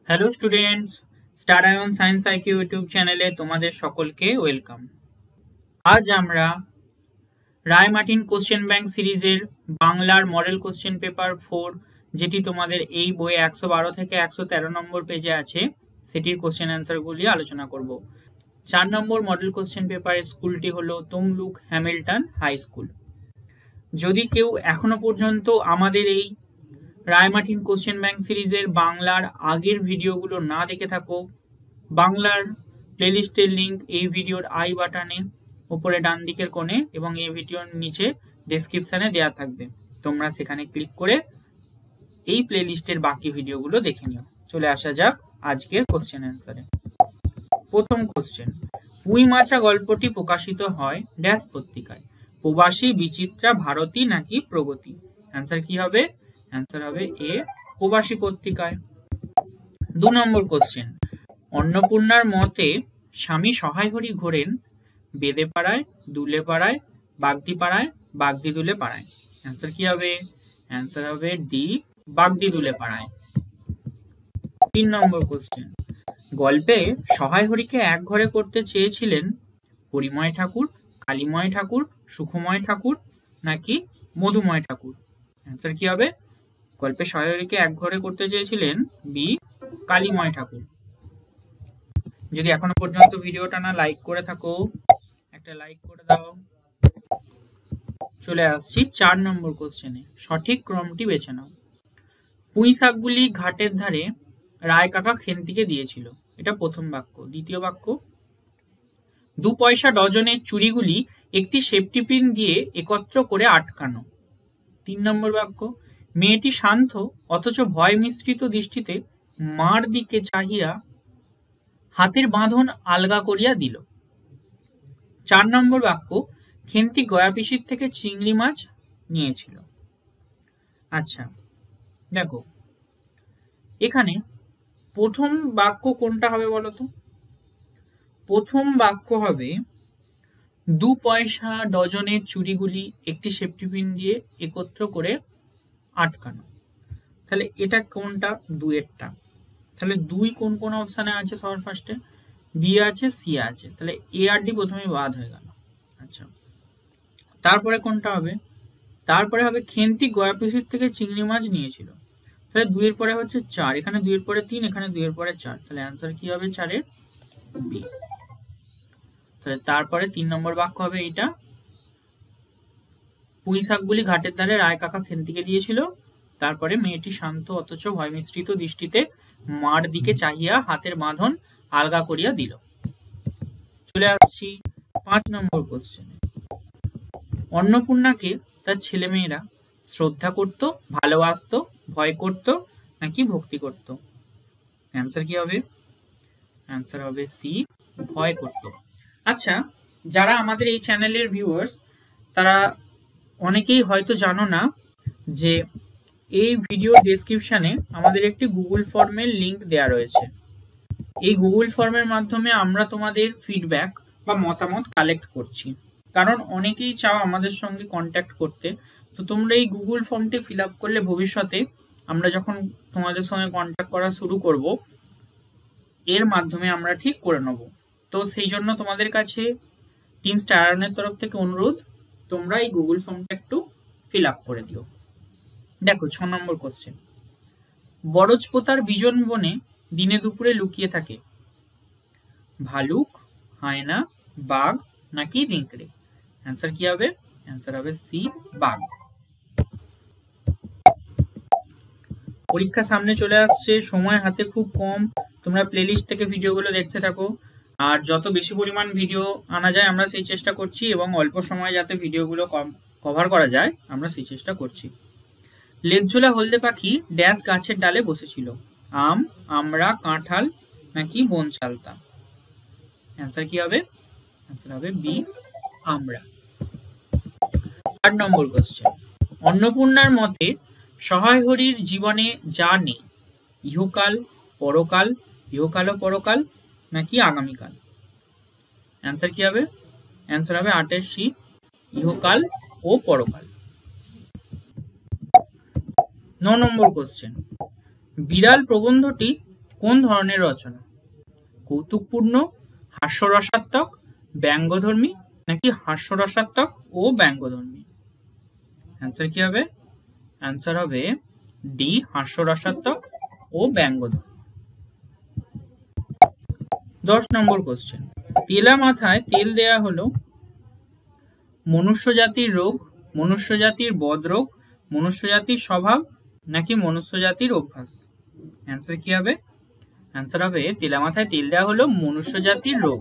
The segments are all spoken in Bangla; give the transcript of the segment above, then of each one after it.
Hello students, star ion science IQ YouTube চ্যানেলে তোমাদের সকলকে ওয়েলকাম। আজ আমরা রায় মার্টিন কোশ্চেন ব্যাংক সিরিজের বাংলার মডেল কোশ্চেন পেপার 4, যেটি তোমাদের এই বইয়ে 112 থেকে 113 নম্বর পেজে আছে, সেটির কোশ্চেন অ্যান্সারগুলি আলোচনা করব। 4 নম্বর মডেল কোশ্চেন পেপারের স্কুলটি হলো তমলুক হ্যামিল্টন হাই স্কুল। যদি কেউ এখনো পর্যন্ত আমাদের এই রায় মার্টিন কোশ্চেন ব্যাংক সিরিজের বাংলার আগের ভিডিওগুলো না দেখে থাকো, বাংলার প্লেলিস্টের লিংক এই ভিডিওর আই বাটনে উপরে ডান দিকের কোণে এবং এই ভিডিওর নিচে ডেসক্রিপশনে দেওয়া থাকবে। তোমরা সেখানে ক্লিক করে এই প্লেলিস্টের বাকি ভিডিওগুলো দেখে নিও। চলে আসা যাক আজকের কোশ্চেন অ্যান্সারে। প্রথম কোশ্চেন, পুঁই মাছা গল্পটি প্রকাশিত হয় ড্যাশ পত্রিকায়? প্রবাসী, বিচিত্রা, ভারতী নাকি প্রগতি? অ্যান্সার কি হবে? অ্যান্সার হবে এ, প্রবাসী পত্রিকায়। 2 নম্বর কোশ্চেন, অন্নপূর্ণার মতে স্বামী সহায় হরি ঘোরেন বেদে পাড়ায়, দুলে পাড়ায়, বাগদি পাড়ায়, বাগদি দুলে পাড়ায়? অ্যান্সার কি হবে? অ্যান্সার হবে ডি, বাগদি দুলে পাড়ায়। 3 নম্বর কোশ্চেন, গল্পে সহায় হরিকে এক ঘরে করতে চেয়েছিলেন হরিময় ঠাকুর, কালীময় ঠাকুর, সুখময় ঠাকুর নাকি মধুময় ঠাকুর? অ্যান্সার কি হবে? গল্পে সহায় হরিকে এক ঘরে করতে চেয়েছিলেন বি, কালীময় ঠাকুর। যদি এখনো পর্যন্ত ভিডিওটা না লাইক করে থাকো, একটা লাইক করে দাও। চলে আসছি 4 নম্বর কোশ্চেনে, সঠিক ক্রমটি বেছে নাও। পুঁই শাকগুলি ঘাটের ধারে রায় কাকা খেন্তিকে দিয়েছিল, এটা প্রথম বাক্য। দ্বিতীয় বাক্য, 2 পয়সা ডজনের চুড়িগুলি একটি সেফটি পিন দিয়ে একত্র করে আটকানো। 3 নম্বর বাক্য, মেয়েটি শান্ত অথচ ভয় মিশ্রিত দৃষ্টিতে মার দিকে চাহিয়া হাতের বাঁধন আলগা করিয়া দিল। 4 নম্বর বাক্য, খেন্তি গয়া পিসির থেকে চিংড়ি মাছ নিয়েছিল। আচ্ছা দেখো, এখানে প্রথম বাক্য কোনটা হবে বলতো? প্রথম বাক্য হবে 2 পয়সা ডজনের চুড়িগুলি একটি সেফটি পিন দিয়ে একত্র করে আটকানো। তাহলে এটা কোনটা? 2 এরটা। তাহলে 2 কোন কোন অপশানে আছে? সবার ফার্স্টে বি আছে, সি আছে, তাহলে এ আর ডি প্রথমে বাদ হয়ে গেল। আচ্ছা, তারপরে কোনটা হবে? তারপরে হবে খেন্তি গয়া পিসির থেকে চিংড়ি মাছ নিয়েছিল। তাহলে 2 এর পরে হচ্ছে 4, এখানে 2 এর পরে 3, এখানে 2 এর পরে 4, তাহলে অ্যান্সার কি হবে? 4 এর বি। তাহলে তারপরে 3 নম্বর বাক্য হবে এইটা, পুঁই শাকগুলি ঘাটের ধারে রায় কাকা খেন্তিকে দিয়েছিল। তারপরে মেয়েটি শান্ত অথচ ভয় মিশ্রিত দৃষ্টিতে মার দিকে চাহিয়া হাতের বাঁধন আলগা করিয়া দিল। চলে আসছি 5 নম্বর কোশ্চেনে, অন্নপূর্ণাকে তার ছেলেমেয়েরা শ্রদ্ধা করত, ভালোবাসতো, ভয় করত নাকি ভক্তি করত? অ্যান্সার কি হবে? অ্যান্সার হবে সি, ভয় করত। আচ্ছা, যারা আমাদের এই চ্যানেলের ভিউয়ার্স, তারা অনেকেই হয়তো জানো না যে এই ভিডিও ডেসক্রিপশনে আমাদের একটি গুগল ফর্মের লিংক দেওয়া রয়েছে। এই গুগল ফর্মের মাধ্যমে আমরা তোমাদের ফিডব্যাক বা মতামত কালেক্ট করছি, কারণ অনেকেই চাও আমাদের সঙ্গে কন্ট্যাক্ট করতে। তো তোমরা এই গুগল ফর্মটি ফিল আপ করলে ভবিষ্যতে আমরা যখন তোমাদের সঙ্গে কন্ট্যাক্ট করা শুরু করব, এর মাধ্যমে আমরা ঠিক করে নেব। তো সেই জন্য তোমাদের কাছে টিম স্টার আয়নের তরফ থেকে অনুরোধ, তোমরা এই গুগল ফর্মটা একটু ফিল আপ করে দিও। দেখো 6 নম্বর কোশ্চেন, বরজপোতার বিজন বনে দিনে দুপুরে লুকিয়ে থাকে ভালুক, হায়না, বাঘ নাকি নেকড়ে? অ্যান্সার কি হবে? অ্যান্সার হবে সি, বাঘ। পরীক্ষা সামনে চলে আসছে, সময় হাতে খুব কম, তোমরা প্লেলিস্ট থেকে ভিডিওগুলো দেখতে থাকো। আর যত বেশি পরিমাণ ভিডিও আনা যায় আমরা সেই চেষ্টা করছি, এবং অল্প সময়ে যাতে ভিডিওগুলো কভার করা যায় আমরা সেই চেষ্টা করছি। লেজঝোলা হলদে পাখি ড্যাশ গাছের ডালে বসেছিল, আম, আমড়া, কাঁঠাল নাকি বনচালতা? অ্যান্সার কি হবে? অ্যান্সার হবে বি, আমড়া। 8 নম্বর কোশ্চেন, অন্নপূর্ণার মতে সহায় হরির জীবনে যা নেই ইহকাল, পরকাল, ইহকাল ও পরকাল নাকি আগামীকাল? অ্যান্সার কি হবে? অ্যান্সার হবে 8 এর সি, ইহকাল ও পরকাল। 9 নম্বর কোশ্চেন, বিড়াল প্রবন্ধটি কোন ধরনের রচনা? কৌতুকপূর্ণ, হাস্যরসাত্মক, ব্যঙ্গধর্মী নাকি হাস্যরসাত্মক ও ব্যঙ্গধর্মী? অ্যান্সার কি হবে? অ্যান্সার হবে ডি, হাস্যরসাত্মক ও ব্যঙ্গধর্মী। 10 নম্বর কোশ্চেন, তেলা মাথায় তেল দেয়া হলো মনুষ্য জাতির রোগ, মনুষ্য জাতির বদরোগ, মনুষ্য জাতির স্বভাব নাকি মনুষ্য জাতির অভ্যাস? অ্যান্সার কি হবে? অ্যান্সার হবে তেলা মাথায় তেল দেওয়া হলো মনুষ্য জাতির রোগ।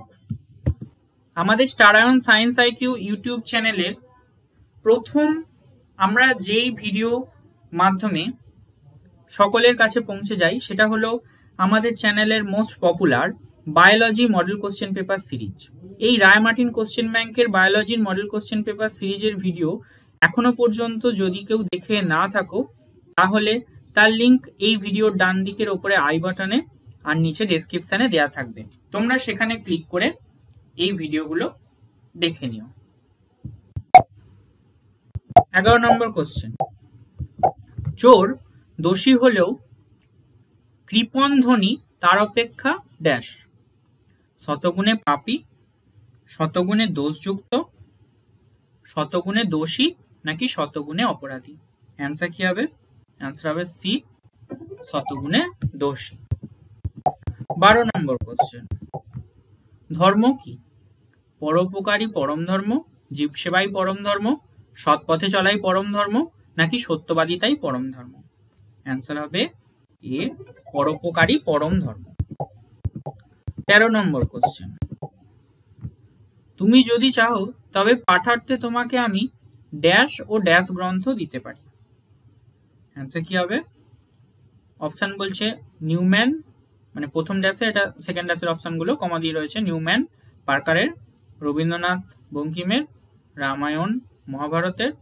আমাদের স্টারায়ন সায়েন্স আইকিউ ইউটিউব চ্যানেলের প্রথম আমরা যেই ভিডিও মাধ্যমে সকলের কাছে পৌঁছে যাই সেটা হলো আমাদের চ্যানেলের most popular biology model question paper series. এই রায় মার্টিন কোশ্চেন ব্যাংকের বায়োলজির মডেল কোশ্চেন পেপার সিরিজের ভিডিও এখনো পর্যন্ত যদি কেউ দেখে না থাকো তাহলে তার লিংক এই ভিডিওর ডান দিকের ওপরে আই বাটনে আর নিচে ডেসক্রিপশনে দেওয়া থাকবে, তোমরা সেখানে ক্লিক করে এই ভিডিওগুলো দেখে নিও। 11 নম্বর কোশ্চেন, চোর দোষী হলেও কৃপণ ধনী তার অপেক্ষা ড্যাশ? শতগুণে পাপী, শতগুণে দোষযুক্ত, শতগুণে দোষী নাকি শতগুণে অপরাধী? অ্যান্সার কি হবে? অ্যান্সার হবে সি, শতগুণে দোষী। 12 নম্বর কোশ্চেন, ধর্ম কি? পরোপকারী পরম ধর্ম, জীবসেবাই পরম ধর্ম, সৎ পথে চলাই পরম ধর্ম নাকি সত্যবাদিতাই পরম ধর্ম? অ্যান্সার হবে এ, পরোপকারী পরম ধর্ম। 13 নম্বর কোশ্চেন, তুমি যদি চাও তবে পাঠার্থে তোমাকে আমি ড্যাশ ও ড্যাশ গ্রন্থ দিতে পারি। অ্যান্সার কি হবে? অপশন বলছে নিউম্যান, মানে প্রথম ড্যাশে, এটা সেকেন্ড ড্যাশের অপশনগুলো কমা দিয়ে রয়েছে, নিউম্যান, পার্কারের, রবীন্দ্রনাথ বঙ্কিমের, রামায়ণ মহাভারতের,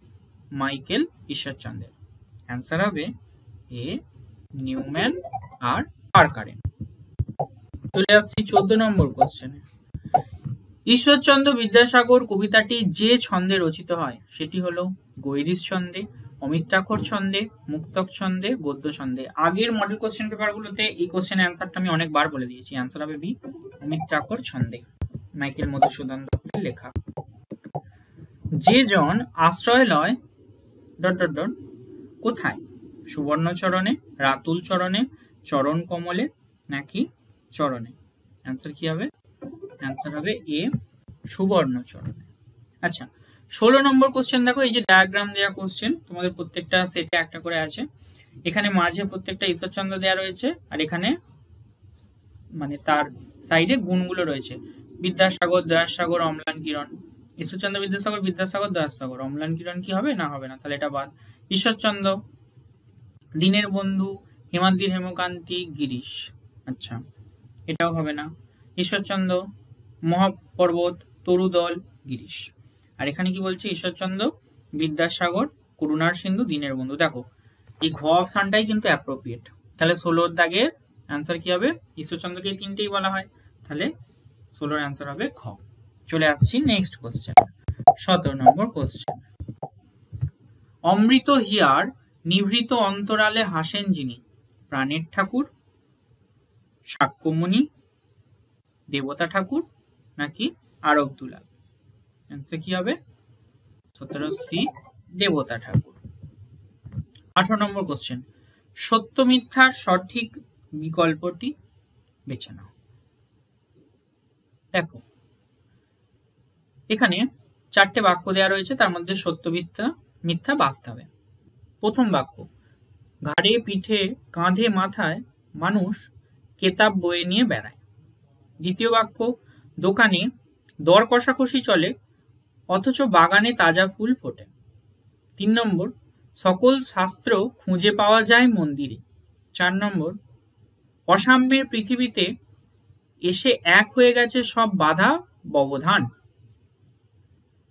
মাইকেল ঈশ্বরচন্দ্রের। অ্যান্সার হবে এ, নিউম্যান আর পার্কারের। চলে আসছি 14 নম্বর কোশ্চেনে, ঈশ্বরচন্দ্র বিদ্যাসাগর কবিতাটি যে ছন্দে রচিত হয় সেটি হলো গৈরিশ ছন্দে, অমিত্রাক্ষর ছন্দে, মুক্তক ছন্দে, গদ্য ছন্দে। আগের মডেল কোশ্চেন পেপারগুলোতে এই কোশ্চেনের অ্যান্সারটা আমি অনেকবার বলে দিয়েছি, অ্যান্সার হবে বি, অমিত্রাক্ষর ছন্দে, মাইকেল মধুসূদন দত্তের লেখা। যে জন আশ্রয় লয় ডট ডট ডট কোথায়? সুবর্ণচরণে, রাতুল চরণে, চরণ কমলে নাকি চরণে? অ্যান্সার কি হবে? অ্যান্সার হবে এ, সুবর্ণচরণে। আচ্ছা, 16 নম্বর কোশ্চেন দেখো, এই যে ডায়াগ্রাম দেওয়া কোশ্চেন তোমাদের প্রত্যেকটা সেটে একটা করে আছে, এখানে মাঝে প্রত্যেকটা ঈশ্বরচন্দ্র দেওয়া রয়েছে আর এখানে মানে তার সাইডে গুণগুলো রয়েছে, বিদ্যাসাগর, দয়াসাগর, অম্লান কিরণ। ঈশ্বরচন্দ্র বিদ্যাসাগর, বিদ্যাসাগর দয়াসাগর, অম্লান কিরণ কি হবে? না, হবে না, তাহলে এটা বাদ। ঈশ্বরচন্দ্র, দীনের বন্ধু, হেমাদ্রির হেমকান্তি, গিরিশ, আচ্ছা এটাও হবে না। ঈশ্বরচন্দ্র, মহাপর্বত, তরুদল, গিরিশ। আর এখানে কি বলছে? ঈশ্বরচন্দ্র, বিদ্যাসাগর, করুণার সিন্ধু, দীনের বন্ধু। দেখো এই ঘ অপশনটাই কিন্তু অ্যাপ্রোপ্রিয়েট, তাহলে 16 দাগের অ্যান্সার কি হবে? ঈশ্বরচন্দ্রকে তিনটেই বলা হয়, তাহলে 16 অ্যান্সার হবে খ। চলে আসছি next question, 17 number question, Amrit here নিভৃত অন্তরালে হাসেন যিনি, প্রাণের ঠাকুর, সাক্ষ্যমণি, দেবতা ঠাকুর নাকি আরব দুলাল? অ্যান্সার কি হবে? 17 সি, দেবতা ঠাকুর। 18 নম্বর কোশ্চেন, সত্য মিথ্যার সঠিক বিকল্পটি বেছে নাও। দেখো এখানে 4টে বাক্য দেওয়া রয়েছে, তার মধ্যে সত্য মিথ্যা মিথ্যা বাছতে হবে। প্রথম বাক্য, ঘাড়ে পিঠে কাঁধে মাথায় মানুষ কেতাব বয়ে নিয়ে বেড়ায়। দ্বিতীয় বাক্য, দোকানে দর কষাকষি চলে অথচ বাগানে তাজা ফুল ফোটে। 3 নম্বর, সকল শাস্ত্র খুঁজে পাওয়া যায় মন্দিরে। 4 নম্বর, অসাম্যের পৃথিবীতে এসে এক হয়ে গেছে সব বাধা ব্যবধান।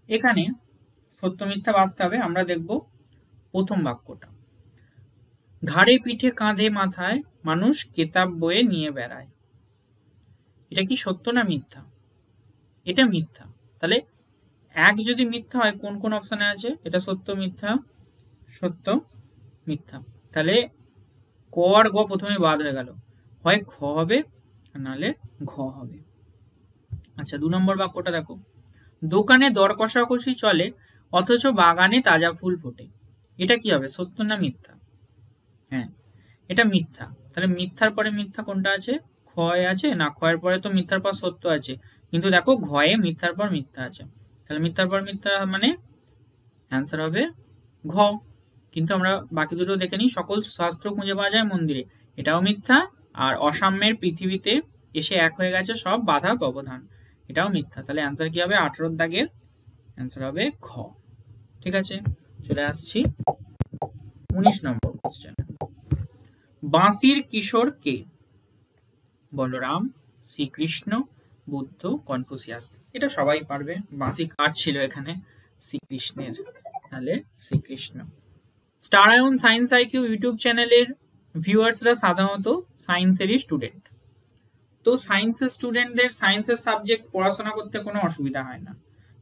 এখানে সত্য মিথ্যা বাছতে হবে। আমরা দেখব প্রথম বাক্যটা, ঘাড়ে পিঠে কাঁধে মাথায় মানুষ কেতাব বয়ে নিয়ে বেড়ায়, এটা কি সত্য না মিথ্যা? এটা মিথ্যা। তাহলে এক যদি মিথ্যা হয় কোন কোন অপশনে আছে? এটা সত্য মিথ্যা, সত্য মিথ্যা। তাহলে ক আর গ প্রথমে বাদ হয়ে গেল। হয় খ হবে নাহলে ঘ হবে। আচ্ছা 2 নম্বর বাক্যটা দেখো, দোকানে দর কষাকষি চলে অথচ বাগানে তাজা ফুল ফোটে। এটা কি হবে, সত্য না মিথ্যা? হ্যাঁ, এটা মিথ্যা। তাহলে মিথ্যার পরে মিথ্যা কোনটা আছে, ক্ষয় আছে না, ক্ষয়ের পরে তো মিথ্যার পর সত্য আছে, কিন্তু দেখো ঘয়ে মিথ্যার পর মিথ্যা আছে, তাহলে মিথ্যার পর মিথ্যা মানে অ্যান্সার হবে ঘ। কিন্তু আমরা বাকি দুটো দেখে নিই, সকল শাস্ত্র খুঁজে পাওয়া যায় মন্দিরে, এটাও মিথ্যা। আর অসাম্যের পৃথিবীতে এসে এক হয়ে গেছে সব বাধা ব্যবধান, এটাও মিথ্যা। তাহলে অ্যান্সার কি হবে, 18 দাগের অ্যান্সার হবে খ। ঠিক আছে, চলে আসছি 19 নম্বর কোশ্চেন। বাঁশির কিশোর কে? বলরাম, শ্রীকৃষ্ণ, বুদ্ধ, কনফুসিয়াস। এটা সবাই পারবে, বাঁশি কার ছিল এখানে, শ্রীকৃষ্ণের, তাহলে শ্রীকৃষ্ণ। স্টারায়ন সায়েন্স আইকিউ ইউটিউব চ্যানেলের ভিউয়ার্সরা সাধারণত সায়েন্সেরই স্টুডেন্ট। তো সায়েন্সের স্টুডেন্টদের সায়েন্সের সাবজেক্ট পড়াশোনা করতে কোনো অসুবিধা হয় না,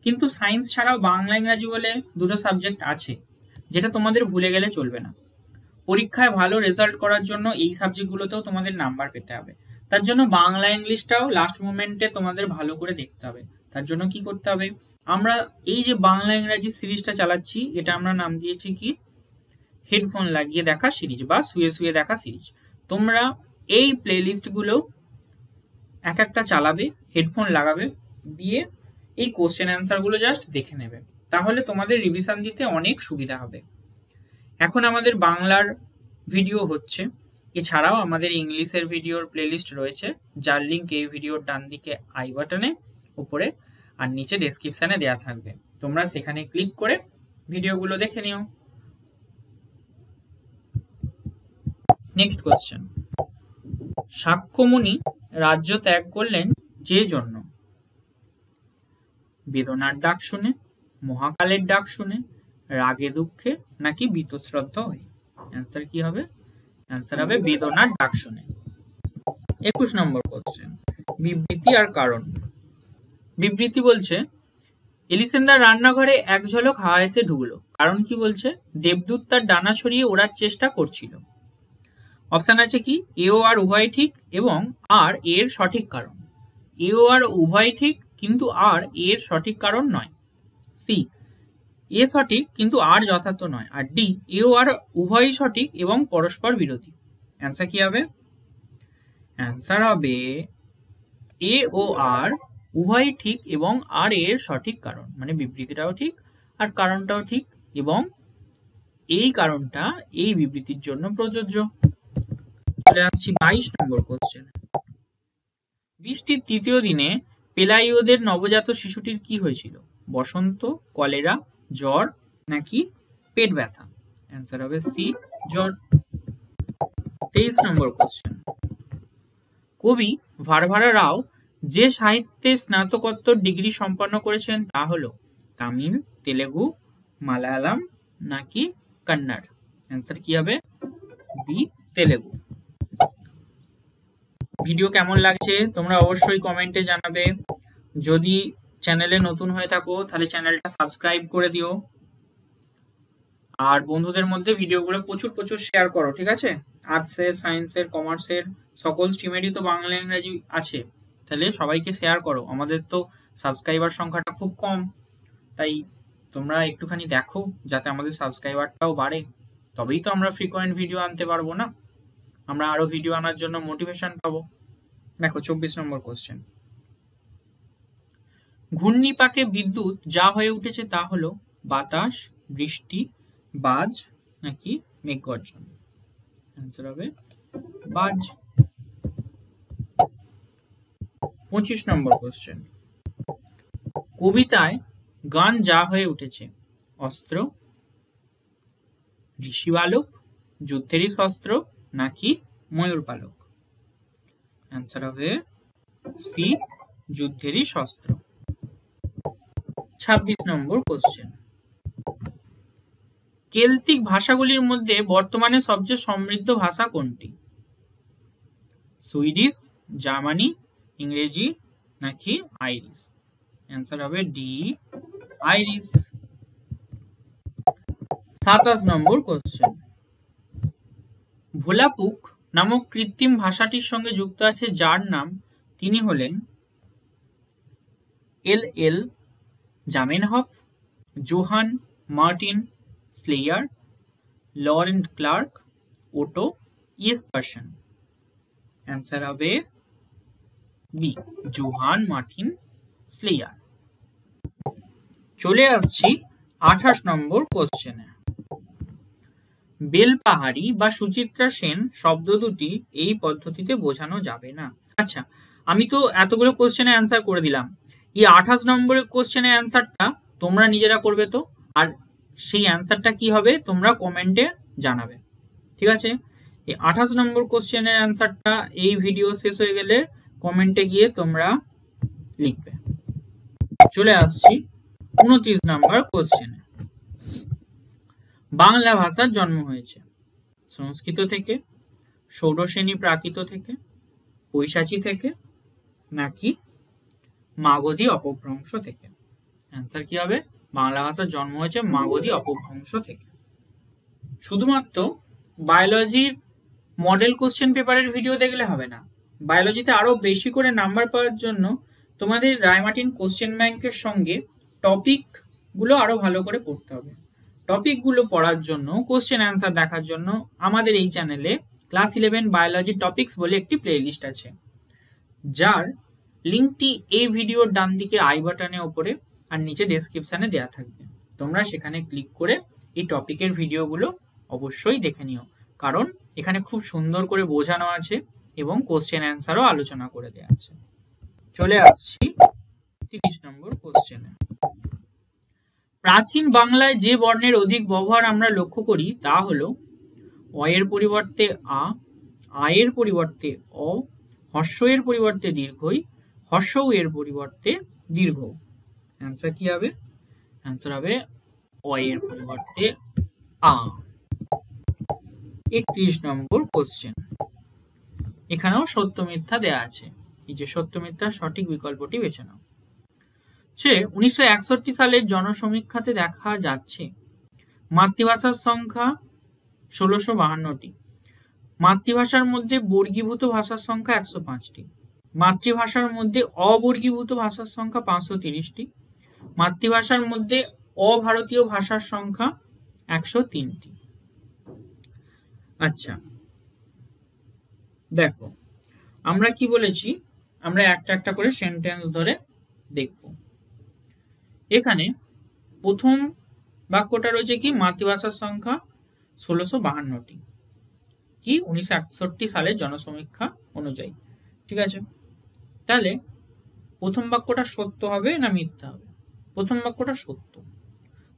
কিন্তু সায়েন্স ছাড়াও বাংলা ইংরাজি বলে দুটো সাবজেক্ট আছে, যেটা তোমাদের ভুলে গেলে চলবে না। পরীক্ষায় ভালো রেজাল্ট করার জন্য এই সাবজেক্টগুলোতেও তোমাদের নাম্বার পেতে হবে। তার জন্য বাংলা ইংলিশটাও লাস্ট মোমেন্টে তোমাদের ভালো করে দেখতে হবে। তার জন্য কি করতে হবে, আমরা এই যে বাংলা ইংরাজি সিরিজটা চালাচ্ছি, এটা আমরা নাম দিয়েছি কি, হেডফোন লাগিয়ে দেখা সিরিজ বা শুয়ে শুয়ে দেখা সিরিজ। তোমরা এই প্লেলিস্টগুলো এক একটা চালাবে, হেডফোন লাগাবে, দিয়ে এই কোশ্চেন অ্যান্সারগুলো জাস্ট দেখে নেবে, তাহলে তোমাদের রিভিশন দিতে অনেক সুবিধা হবে। এখন আমাদের বাংলার ভিডিও হচ্ছে, এছাড়াও আমাদের ইংলিশের ভিডিওর প্লেলিস্ট রয়েছে, যার লিঙ্ক এই ভিডিওর ডান দিকে আই বাটনে উপরে আর নিচে ডেসক্রিপশনে দেওয়া থাকবে, তোমরা সেখানে ক্লিক করে ভিডিওগুলো দেখে নিও। নেক্সট কোশ্চেন, শাক্যমুনি রাজ্য ত্যাগ করলেন যে জন্য? বেদনার ডাক শুনে, মহাকালের ডাক শুনে, রাগে দুঃখে, নাকি বীতশ্রদ্ধ হয়ে? অ্যান্সার কি হবে, অ্যান্সার হবে বেদনার ডাক শুনে। 21 নম্বর কোশ্চেন, বিবৃতি আর কারণ। বিবৃতি বলছে, এলিসেন্দার রান্নাঘরে এক ঝলক হাওয়া এসে ঢুকলো, কারণ কি বলছে, দেবদূত তার ডানা ছড়িয়ে ওড়ার চেষ্টা করছিল। অপশন আছে কি, এ ও আর উভয় ঠিক এবং আর এর সঠিক কারণ। এ ও আর উভয় ঠিক কিন্তু আর এর সঠিক কারণ নয়। সি, এ সঠিক কিন্তু আর যথার্থ নয়। আর ডি, এ ও আর উভয়ই সঠিক এবং পরস্পর বিরোধী। অ্যান্সার কি হবে, অ্যান্সার হবে এ ও আর উভয়ই ঠিক এবং আর এর সঠিক কারণ, মানে বিবৃতিটাও ঠিক আর কারণটাও ঠিক, এবং এই কারণটা এই বিবৃতির জন্য প্রযোজ্য। চলে আসছি 22 নম্বর কোশ্চেন। বৃষ্টির তৃতীয় দিনে পেলাইওদের নবজাত শিশুটির কি হয়েছিল? বসন্ত, কলেরা, জ্বর, নাকি পেট ব্যথা? অ্যান্সার হবে সি, জ্বর। 23 নম্বর কোশ্চেন, কবি ভারভারা রাও যে সাহিত্যে স্নাতকোত্তর ডিগ্রি সম্পন্ন করেছেন তা হলো তামিল, তেলেগু, মালায়ালাম, নাকি কন্নড়? অ্যান্সার কি হবে, বি, তেলেগু। ভিডিও কেমন লাগছে তোমরা অবশ্যই কমেন্টে জানাবে। যদি চ্যানেলে নতুন হয়ে থাকো তাহলে চ্যানেলটা সাবস্ক্রাইব করে দিও, আর বন্ধুদের মধ্যে ভিডিওগুলো প্রচুর প্রচুর শেয়ার করো। ঠিক আছে, আর্টসের, সায়েন্সের, কমার্সের সকল স্ট্রিমেরই তো বাংলা ইংরাজি আছে, তাহলে সবাইকে শেয়ার করো। আমাদের তো সাবস্ক্রাইবার সংখ্যাটা খুব কম, তাই তোমরা একটুখানি দেখো যাতে আমাদের সাবস্ক্রাইবারটাও বাড়ে, তবেই তো আমরা ফ্রিকোয়েন্ট ভিডিও আনতে পারবো না, আমরা আরো ভিডিও আনার জন্য মোটিভেশন পাবো। দেখো 24 নম্বর কোশ্চেন, ঘূর্ণিপাকে বিদ্যুৎ যা হয়ে উঠেছে তা হলো বাতাস, বৃষ্টি, বাজ, নাকি মেঘগর্জন? অ্যান্সার হবে বাজ। 25 নম্বর কোশ্চেন, কবিতায় গান যা হয়ে উঠেছে অস্ত্র, ঋষি বালক, যুদ্ধেরই শস্ত্র, নাকি ময়ূর পালক? অ্যান্সার হবে সি, যুদ্ধেরই শস্ত্র। 26 নম্বর কোশ্চেন, কেল্টিক ভাষাগুলির মধ্যে বর্তমানে সবচেয়ে সমৃদ্ধ ভাষা কোনটি? সুইডিশ, জার্মানি, ইংরেজি, নাকি আইরিশ? অ্যান্সার হবে ডি, আইরিশ। 27 নম্বর কোশ্চেন, ভোলাপুক নামক কৃত্রিম ভাষাটির সঙ্গে যুক্ত আছে যার নাম, তিনি হলেন L Zamenhof, Johann Martin Schleyer, Laurent Clarke, Otto Jespersen. Answer হবে বি, জোহান মার্টিন স্লেয়ার। চলে আসছি 28 নম্বর কোশ্চেনে। বেলপাহাড়ি বা সুচিত্রা সেন শব্দ দুটি এই পদ্ধতিতে বোঝানো যাবে না। আচ্ছা, আমি তো এতগুলো কোশ্চেনে অ্যান্সার করে দিলাম, এই 28 নম্বরের কোশ্চেনের অ্যান্সারটা তোমরা নিজেরা করবে তো, আর সেই অ্যান্সারটা কি হবে তোমরা কমেন্টে জানাবে, ঠিক আছে? এই 28 নম্বর কোশ্চেনের অ্যান্সারটা এই ভিডিও শেষ হয়ে গেলে কমেন্টে গিয়ে তোমরা লিখবে। চলে আসছি 29 নম্বর কোশ্চেনে। বাংলা ভাষার জন্ম হয়েছে সংস্কৃত থেকে, ষোড়শ্রেণী প্রাকৃত থেকে, পৈশাচী থেকে, নাকি মাগধী অপভ্রংশ থেকে? অ্যান্সার কি হবে? বাংলা ভাষার জন্ম হয়েছে মাগধী অপভ্রংশ থেকে। শুধুমাত্র বায়োলজির মডেল কোশ্চেন পেপারের ভিডিও দেখলে হবে না, বায়োলজিতে আরো বেশি করে নাম্বার পাওয়ার জন্য তোমাদের রায়মার্টিন কোশ্চেন ব্যাংকের সঙ্গে টপিক গুলো আরো ভালো করে পড়তে হবে। টপিক গুলো পড়ার জন্য, কোশ্চেন অ্যান্সার দেখার জন্য আমাদের এই চ্যানেলে ক্লাস 11 বায়োলজি টপিকস বলে একটি প্লেলিস্ট আছে, যার লিঙ্কটি এই ভিডিওর ডান দিকে আই বাটনের উপরে আর নিচে ডেসক্রিপশনে দেওয়া থাকবে। তোমরা সেখানে ক্লিক করে এই টপিকের ভিডিওগুলো অবশ্যই দেখে নিও, কারণ এখানে খুব সুন্দর করে বোঝানো আছে এবং কোশ্চেন অ্যান্সারও আলোচনা করে দেওয়া আছে। চলে আসছি 30 নম্বর কোশ্চেনে। প্রাচীন বাংলায় যে বর্ণের অধিক ব্যবহার আমরা লক্ষ্য করি তা হলো অ এর পরিবর্তে আ, এর পরিবর্তে অ, হর্ষ এর পরিবর্তে দীর্ঘই, হর্ষ এর পরিবর্তে দীর্ঘ। অ্যান্সার কি হবে? অ্যান্সার হবে অ এর পরিবর্তে আ। 31 নম্বর কোশ্চেন। এখানেও সত্য মিথ্যা দেয়া আছে, এই যে সত্য মিথ্যা সঠিক বিকল্পটি বেছে নাও। 1961 সালের জনসমীক্ষাতে দেখা যাচ্ছে মাতৃভাষার সংখ্যা 1652টি, মাতৃভাষার মধ্যে বর্গীভূত ভাষার সংখ্যা 105টি, মাতৃভাষার মধ্যে অবর্গীভূত ভাষার সংখ্যা 530টি, মাতৃভাষার মধ্যে অভারতীয় ভাষার সংখ্যা 103টি। আচ্ছা দেখো, আমরা কি বলেছি, আমরা একটা একটা করে সেন্টেন্স ধরে দেখব। এখানে প্রথম বাক্যটা রয়েছে কি, মাতৃভাষার সংখ্যা 1652টি, কি 1961 সালের জনসমীক্ষা অনুযায়ী, ঠিক আছে? তাহলে প্রথম বাক্যটা সত্য হবে না মিথ্যা হবে? প্রথম বাক্যটা সত্য।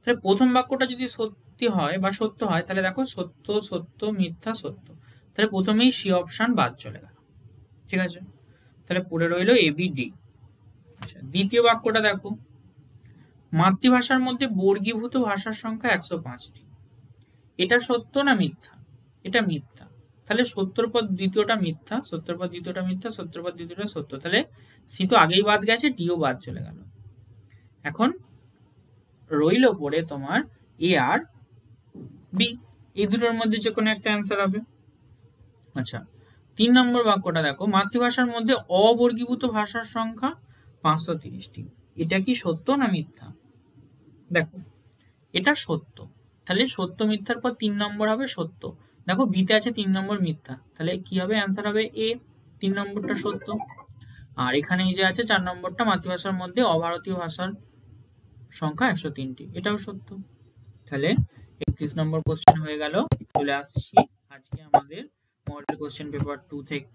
তাহলে প্রথম বাক্যটা যদি সত্যি হয় বা সত্য হয়, তাহলে দেখো সত্য সত্য মিথ্যা সত্য, তাহলে প্রথমেই সি অপশন বাদ চলে গেল, ঠিক আছে? তাহলে পড়ে রইল এ বি ডি। আচ্ছা, দ্বিতীয় বাক্যটা দেখো, মাতৃভাষার মধ্যে বর্গীভূত ভাষার সংখ্যা 105টি, এটা সত্য না মিথ্যা? এটা মিথ্যা, তাহলে সত্যর পর দ্বিতীয়টা মিথ্যা, সত্যর পর দ্বিতীয়টা মিথ্যা, সত্যর পর দ্বিতীয়টা সত্য, তাহলে সি তো আগেই বাদ গেছে, ডিও বাদ চলে গেল। এখন রইল পড়ে তোমার এ আর বি, এই দুটোর মধ্যে যে কোনো একটা অ্যান্সার হবে। আচ্ছা, 3 নম্বর বাক্যটা দেখো, মাতৃভাষার মধ্যে অবর্গীভূত ভাষার সংখ্যা 530টি, এটা কি সত্য না মিথ্যা? দেখো এটা সত্য, তাহলে সত্য মিথ্যার পর 3 নম্বর হবে সত্য। দেখো বিতে আছে 3 নম্বর মিথ্যা, তাহলে কি হবে? অ্যান্সার হবে এ, 3 নম্বরটা সত্য। আর এখানে এই যে আছে 4 নম্বরটা, মাতৃভাষার মধ্যে অভারতীয় ভাষার সংখ্যা 103টি, এটাও সত্য। তাহলে 31 নম্বর কোশ্চেন হয়ে গেল। চলে আসছি আজকে আমাদের মডেল কোশ্চেন পেপার 2 থেকে,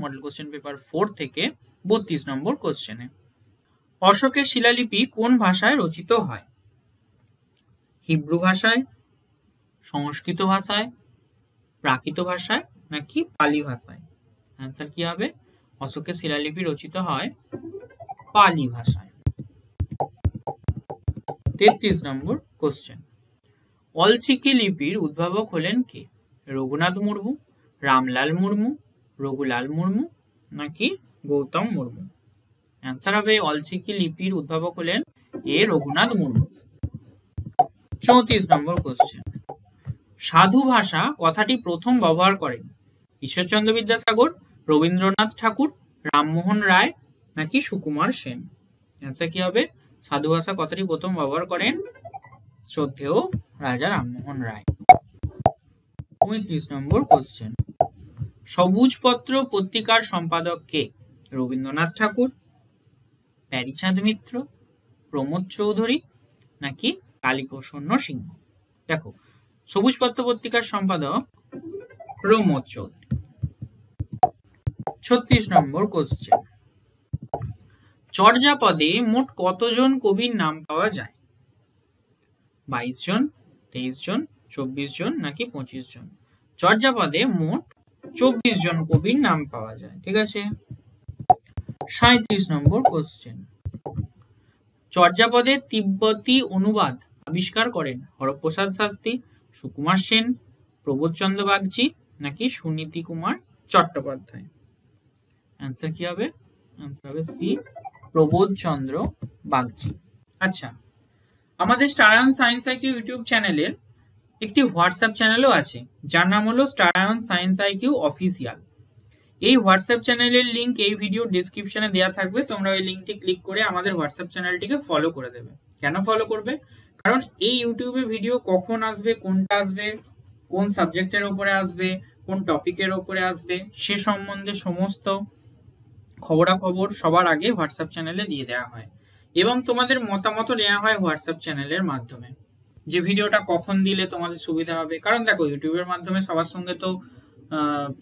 মডেল কোশ্চেন পেপার 4 থেকে 32 নম্বর কোশ্চেনে। অশোকের শিলালিপি কোন ভাষায় রচিত হয়? হিব্রু ভাষায়, সংস্কৃত ভাষায়, প্রাকৃত ভাষায়, নাকি পালি ভাষায়? অ্যান্সার কি হবে? অশোকের শিলালিপি রচিত হয় পালি ভাষায়। 33 নম্বর কোশ্চেন। অলচিকি লিপির উদ্ভাবক হলেন কে? রঘুনাথ মুর্মু, রামলাল মুর্মু, রঘুলাল মুর্মু, নাকি গৌতম মুর্মু? অ্যান্সার হবে অলচিকি লিপির উদ্ভাবক হলেন এ রঘুনাথ মুর্মু। 34 নম্বর কোশ্চেন। সাধু ভাষা কথাটি প্রথম ব্যবহার করেন ঈশ্বরচন্দ্র বিদ্যাসাগর, রবীন্দ্রনাথ ঠাকুর, রামমোহন রায় নাকি সুকুমার সেন? অ্যান্সার কি হবে? সাধু ভাষা কথাটি প্রথম ব্যবহার করেন শ্রদ্ধেয় রাজা রামমোহন রায়। 35 নম্বর কোশ্চেন, সবুজপত্র পত্রিকার সম্পাদক কে? রবীন্দ্রনাথ ঠাকুর, প্যারীচাঁদ মিত্র, প্রমোদ চৌধুরী নাকি কালীপ্রসন্ন সিংহ? দেখো, সবুজপত্র পত্রিকার সম্পাদক প্রমোদ চৌধুরী। 36 নম্বর কোশ্চেন, চর্যাপদে মোট কতজন কবির নাম পাওয়া যায়? 22 জন, 23 জন, 24 জন নাকি 25 জন? চর্যাপদে মোট 24 জন কবির নাম পাওয়া যায়। ঠিক আছে। 37 নম্বর কোশ্চেন, চর্যাপদের তিব্বতী অনুবাদ আবিষ্কার করেন হরপ্রসাদ শাস্ত্রী, সুকুমার সেন, প্রবোধচন্দ্র বাগচি নাকি সুনীতি কুমার চট্টোপাধ্যায়? অ্যান্সার কি হবে? অ্যান্সার হবে সি, প্রবোধচন্দ্র বাগচি। আচ্ছা, আমাদের স্টারায়ন সায়েন্স আইকিউ ইউটিউব চ্যানেলের একটি হোয়াটসঅ্যাপ চ্যানেলও আছে, যার নাম হলো স্টারায়ন সায়েন্স আইকিউ অফিসিয়াল। এই হোয়াটসঅ্যাপ চ্যানেলের লিংক এই ভিডিও ডেসক্রিপশনে দেওয়া থাকবে, তোমরা ওই লিংকটি ক্লিক করে আমাদের হোয়াটসঅ্যাপ চ্যানেলটিকে ফলো করে দেবে। কেন ফলো করবে? কারণ এই ইউটিউবে ভিডিও কখন আসবে, কোনটা আসবে, কোন সাবজেক্টের উপরে আসবে, কোন টপিকের উপরে আসবে, সে সম্বন্ধে সমস্ত খবরাখবর সবার আগে হোয়াটসঅ্যাপ চ্যানেলে দিয়ে দেওয়া হয়, এবং তোমাদের মতামত নেওয়া হয় হোয়াটসঅ্যাপ চ্যানেলের মাধ্যমে যে ভিডিওটা কখন দিলে তোমাদের সুবিধা হবে। কারণ দেখো, ইউটিউবের মাধ্যমে সবার সঙ্গে তো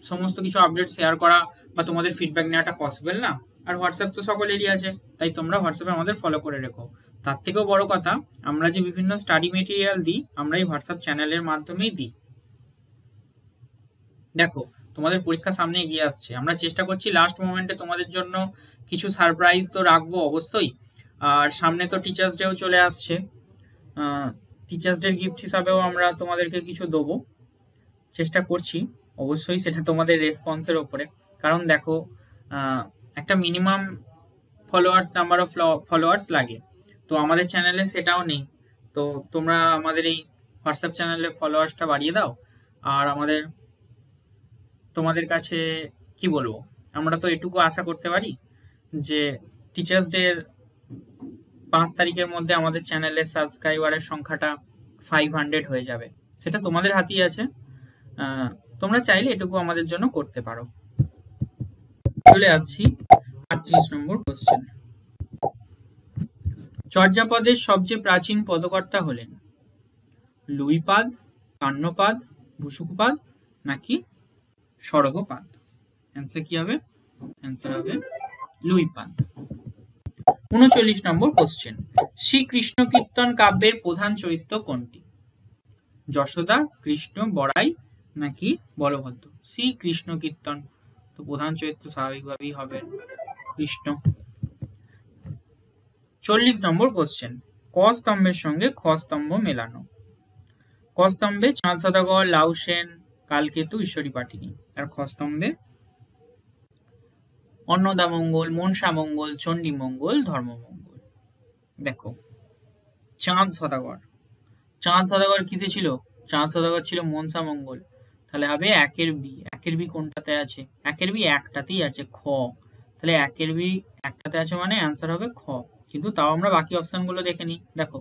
সমস্ত কিছু আপডেট শেয়ার করা বা তোমাদের ফিডব্যাক নেওয়াটা পসিবল না, আর হোয়াটসঅ্যাপ তো সকলেরই আছে, তাই তোমরা হোয়াটসঅ্যাপে আমাদের ফলো করে রেখো। তার থেকেও বড় কথা, আমরা যে বিভিন্ন স্টাডি মেটেরিয়াল দিই, আমরা এই হোয়াটসঅ্যাপ চ্যানেলের মাধ্যমেই দিই। দেখো, তোমাদের পরীক্ষা সামনে এগিয়ে আসছে, আমরা চেষ্টা করছি লাস্ট মোমেন্টে তোমাদের জন্য কিছু সারপ্রাইজ তো রাখবো অবশ্যই। আর সামনে তো টিচার্স ডেও চলে আসছে, টিচার্স ডে গিফট হিসাবেও আমরা তোমাদেরকে কিছু দেবো, চেষ্টা করছি অবশ্যই, সেটা তোমাদের রেসপন্সের ওপরে। কারণ দেখো, একটা minimum followers, number of followers লাগে, তো আমাদের চ্যানেলে সেটাও নেই। তো তোমরা আমাদের এই হোয়াটসঅ্যাপ চ্যানেলে ফলোয়ার্সটা বাড়িয়ে দাও। আর তোমাদের কাছে কি বলবো, আমরা তো এটুকু আশা করতে পারি যে টিচার্স ডে 5 তারিখের মধ্যে আমাদের চ্যানেলের সাবস্ক্রাইবারের সংখ্যাটা 500 হয়ে যাবে, সেটা তোমাদের হাতেই আছে। তোমরা চাইলে এটুকু আমাদের জন্য করতে পারো। চলে আসছি 38 নম্বর কোশ্চেন, চর্যাপদের সবচেয়ে প্রাচীন পদকর্তা হলেন লুইপাদ, কান্নপাদ, ভূসুকপাদ নাকি সরগপাদ? অ্যান্সার কি হবে? অ্যান্সার হবে লুইপাদ। 39 নম্বর কোশ্চেন, শ্রীকৃষ্ণ কীর্তন কাব্যের প্রধান চরিত্র কোনটি? যশোদা, কৃষ্ণ, বড়াই নাকি বলভদ্র? শ্রীকৃষ্ণ কীর্তন, তো প্রধান চরিত্র স্বাভাবিকভাবেই হবে কৃষ্ণ। 40 নম্বর কোশ্চেন, ক স্তম্ভের সঙ্গে খ স্তম্ভ মেলানো। ক স্তম্ভে চাঁদ সদাগর, লাউ সেন, কালকেতু, ঈশ্বরী পাটিনি। আর খ স্তম্ভে অন্নদামঙ্গল, মনসামঙ্গল, চণ্ডীমঙ্গল, ধর্মমঙ্গল। দেখো, চাঁদ সদাগর, চাঁদ সদাগর কিসে ছিল? চাঁদ সদাগর ছিল মনসামঙ্গল, তাহলে হবে একের বি। একের বি কোনটাতে আছে? একের বি একটাতেই আছে, খ। তাহলে একের বি একটাতে আছে মানে অ্যান্সার হবে খ। কিন্তু তাও আমরা বাকি অপশনগুলো দেখে নিই। দেখো,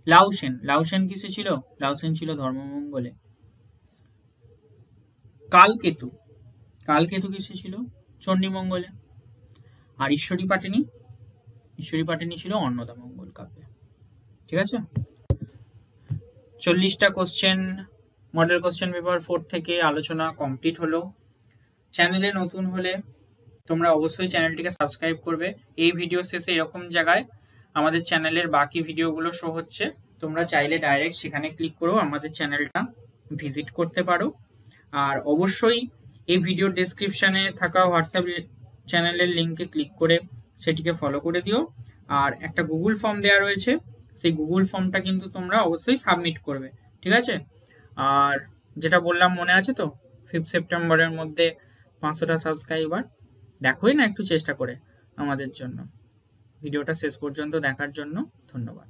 লাউ সেন, লাউ সেন কিসে ছিল? লাউ সেন ছিল ধর্মমঙ্গলে। কালকেতু, কালকেতু কিসে ছিল? চণ্ডীমঙ্গলে। আর ঈশ্বরী পাটিনি, ঈশ্বরী পাটিনি ছিল অন্নদামঙ্গল কাব্যে। ঠিক আছে। 40টা কোশ্চেন মডেল কোশ্চেন পেপার 4 থেকে আলোচনা কমপ্লিট হলো। চ্যানেলে নতুন হলে তোমরা অবশ্যই চ্যানেলটিকে সাবস্ক্রাইব করবে। এই ভিডিও শেষে এরকম জায়গায় আমাদের চ্যানেলের বাকি ভিডিওগুলো শো হচ্ছে, তোমরা চাইলে ডাইরেক্ট সেখানে ক্লিক করেও আমাদের চ্যানেলটা ভিজিট করতে পারো। আর অবশ্যই এই ভিডিও ডেসক্রিপশনে থাকা হোয়াটসঅ্যাপ চ্যানেলের লিঙ্কে ক্লিক করে সেটিকে ফলো করে দিও। আর একটা গুগল ফর্ম দেওয়া রয়েছে, সেই গুগল ফর্মটা কিন্তু তোমরা অবশ্যই সাবমিট করবে। ঠিক আছে। আর যেটা বললাম মনে আছে তো, 5 সেপ্টেম্বরের মধ্যে 500টা সাবস্ক্রাইবার, দেখোই না একটু চেষ্টা করে আমাদের জন্য। ভিডিওটা শেষ পর্যন্ত দেখার জন্য ধন্যবাদ।